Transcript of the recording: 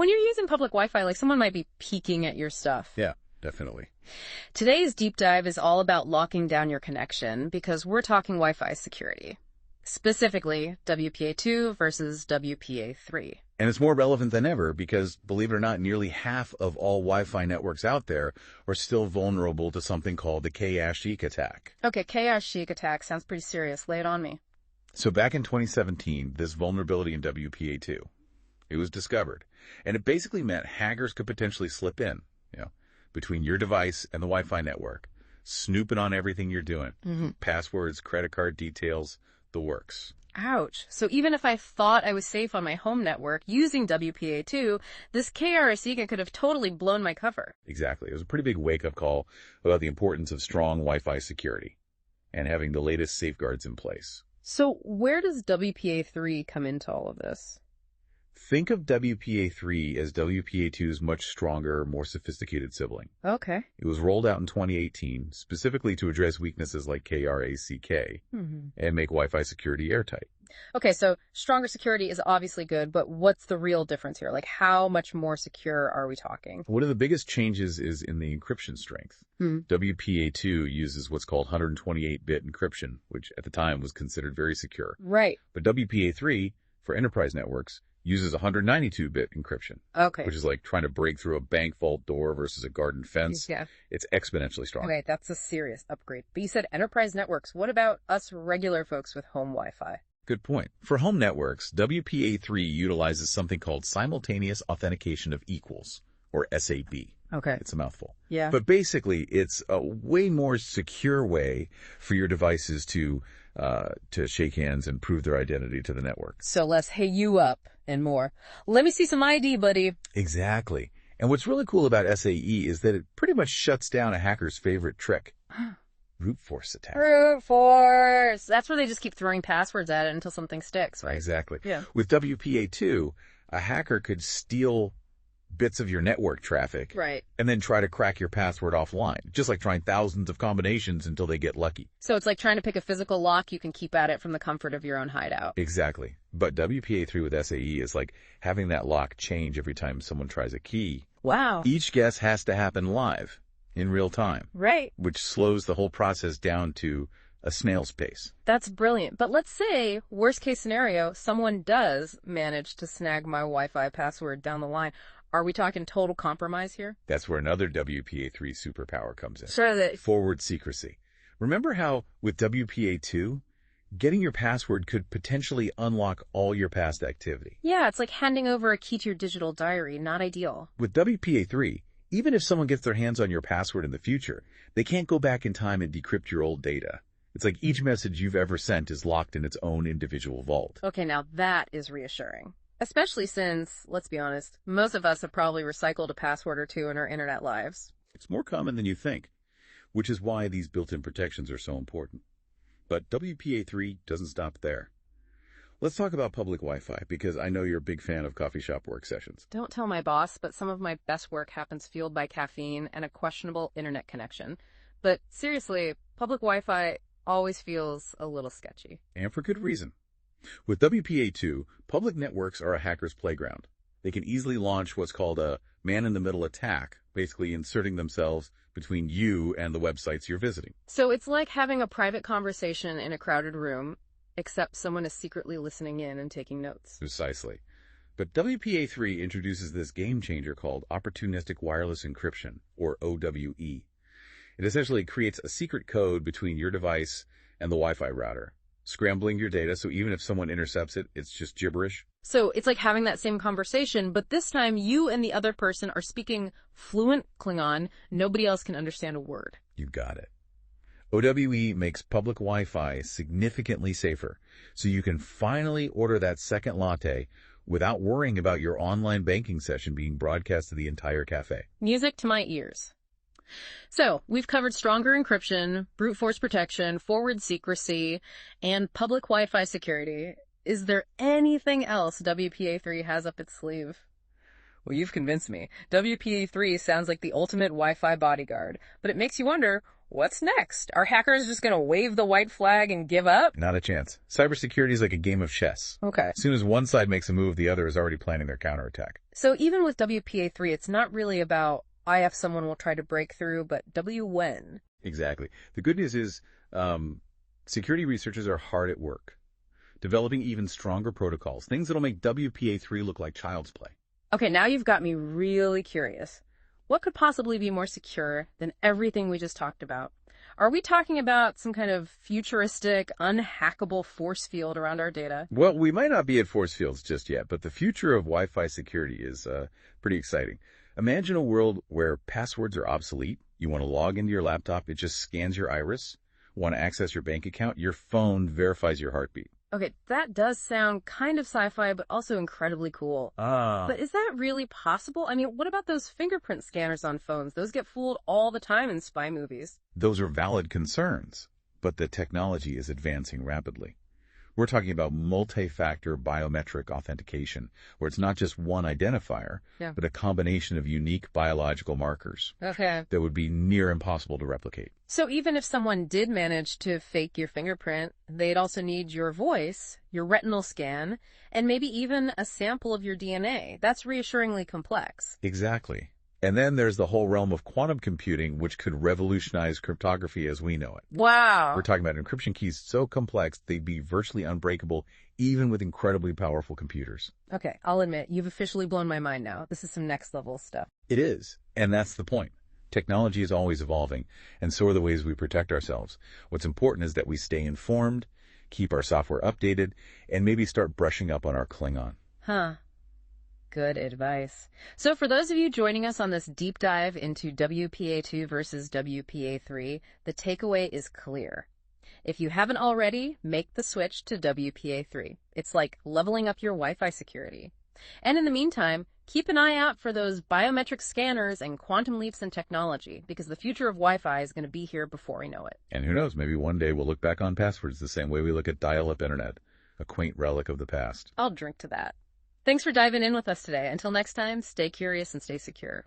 when you're using public Wi-Fi, like someone might be peeking at your stuff. Yeah, definitely. Today's deep dive is all about locking down your connection because we're talking Wi-Fi security, specifically WPA2 versus WPA3. And it's more relevant than ever because, believe it or not, nearly half of all Wi-Fi networks out there are still vulnerable to something called the K-Sheik attack. Okay, K-Sheik attack sounds pretty serious. Lay it on me. So back in 2017, this vulnerability in WPA2, it was discovered. And it basically meant hackers could potentially slip in, between your device and the Wi-Fi network, snooping on everything you're doing. Passwords, credit card details, the works. Ouch. So even if I thought I was safe on my home network using WPA2, this K-Sheik could have totally blown my cover. Exactly. It was a pretty big wake-up call about the importance of strong Wi-Fi security and having the latest safeguards in place. So where does WPA3 come into all of this? Think of WPA3 as WPA2's much stronger, more sophisticated sibling. Okay. It was rolled out in 2018, specifically to address weaknesses like KRACK and make Wi-Fi security airtight. Okay, so stronger security is obviously good, but what's the real difference here? Like, how much more secure are we talking? One of the biggest changes is in the encryption strength. WPA2 uses what's called 128-bit encryption, which at the time was considered very secure. Right. But WPA3, for enterprise networks, uses 192-bit encryption. Okay. Which is like trying to break through a bank vault door versus a garden fence. Yeah. It's exponentially stronger. Okay, that's a serious upgrade. But you said enterprise networks. What about us regular folks with home Wi-Fi? Good point. For home networks, WPA3 utilizes something called simultaneous authentication of equals, or SAB. Okay. It's a mouthful. Yeah. But basically, it's a way more secure way for your devices to shake hands and prove their identity to the network. So less hey you up and more. Let me see some ID, buddy. Exactly. And what's really cool about SAE is that it pretty much shuts down a hacker's favorite trick. Brute force attack. Brute force. That's where they just keep throwing passwords at it until something sticks, right? Exactly. Yeah. With WPA2, a hacker could steal bits of your network traffic. Right. And then try to crack your password offline, just like trying thousands of combinations until they get lucky. So it's like trying to pick a physical lock you can keep at it from the comfort of your own hideout. Exactly. But WPA3 with SAE is like having that lock change every time someone tries a key. Wow. Each guess has to happen live, in real time. Right. Which slows the whole process down to a snail's pace. That's brilliant. But let's say, worst case scenario, someone does manage to snag my Wi-Fi password down the line. Are we talking total compromise here? That's where another WPA3 superpower comes in. Sure. Forward secrecy. Remember how with WPA2, getting your password could potentially unlock all your past activity? Yeah, it's like handing over a key to your digital diary. Not ideal. With WPA3, even if someone gets their hands on your password in the future, they can't go back in time and decrypt your old data. It's like each message you've ever sent is locked in its own individual vault. Okay, now that is reassuring. Especially since, let's be honest, most of us have probably recycled a password or two in our internet lives. It's more common than you think, which is why these built-in protections are so important. But WPA3 doesn't stop there. Let's talk about public Wi-Fi, because I know you're a big fan of coffee shop work sessions. Don't tell my boss, but some of my best work happens fueled by caffeine and a questionable internet connection. But seriously, public Wi-Fi always feels a little sketchy. And for good reason. With WPA2, public networks are a hacker's playground. They can easily launch what's called a man-in-the-middle attack, basically inserting themselves between you and the websites you're visiting. So it's like having a private conversation in a crowded room, except someone is secretly listening in and taking notes. Precisely. But WPA3 introduces this game changer called opportunistic wireless encryption, or OWE. It essentially creates a secret code between your device and the Wi-Fi router, scrambling your data so even if someone intercepts it, it's just gibberish. So it's like having that same conversation, but this time you and the other person are speaking fluent Klingon. Nobody else can understand a word. You got it. OWE makes public Wi-Fi significantly safer, so you can finally order that second latte without worrying about your online banking session being broadcast to the entire cafe. Music to my ears. So, we've covered stronger encryption, brute force protection, forward secrecy, and public Wi-Fi security. Is there anything else WPA3 has up its sleeve? Well, you've convinced me. WPA3 sounds like the ultimate Wi-Fi bodyguard, but it makes you wonder, what's next? Are hackers just going to wave the white flag and give up? Not a chance. Cybersecurity is like a game of chess. Okay. As soon as one side makes a move, the other is already planning their counterattack. So even with WPA3, it's not really about if someone will try to break through, but when. Exactly. The good news is security researchers are hard at work, developing even stronger protocols, things that'll make WPA3 look like child's play. Okay, now you've got me really curious. What could possibly be more secure than everything we just talked about? Are we talking about some kind of futuristic, unhackable force field around our data? Well, we might not be at force fields just yet, but the future of Wi-Fi security is pretty exciting. Imagine a world where passwords are obsolete. You want to log into your laptop, it just scans your iris. Want to access your bank account, your phone verifies your heartbeat. Okay, that does sound kind of sci-fi, but also incredibly cool. But is that really possible? I mean, what about those fingerprint scanners on phones? Those get fooled all the time in spy movies. Those are valid concerns, but the technology is advancing rapidly. We're talking about multi-factor biometric authentication, where it's not just one identifier, but a combination of unique biological markers that would be near impossible to replicate. So even if someone did manage to fake your fingerprint, they'd also need your voice, your retinal scan, and maybe even a sample of your DNA. That's reassuringly complex. Exactly. And then there's the whole realm of quantum computing, which could revolutionize cryptography as we know it. Wow. We're talking about encryption keys so complex they'd be virtually unbreakable, even with incredibly powerful computers. Okay, I'll admit, you've officially blown my mind now. This is some next level stuff. It is, and that's the point. Technology is always evolving, and so are the ways we protect ourselves. What's important is that we stay informed, keep our software updated, and maybe start brushing up on our Klingon. Good advice. So for those of you joining us on this deep dive into WPA2 versus WPA3, the takeaway is clear. If you haven't already, make the switch to WPA3. It's like leveling up your Wi-Fi security. And in the meantime, keep an eye out for those biometric scanners and quantum leaps in technology, because the future of Wi-Fi is going to be here before we know it. And who knows, maybe one day we'll look back on passwords the same way we look at dial-up internet, a quaint relic of the past. I'll drink to that. Thanks for diving in with us today. Until next time, stay curious and stay secure.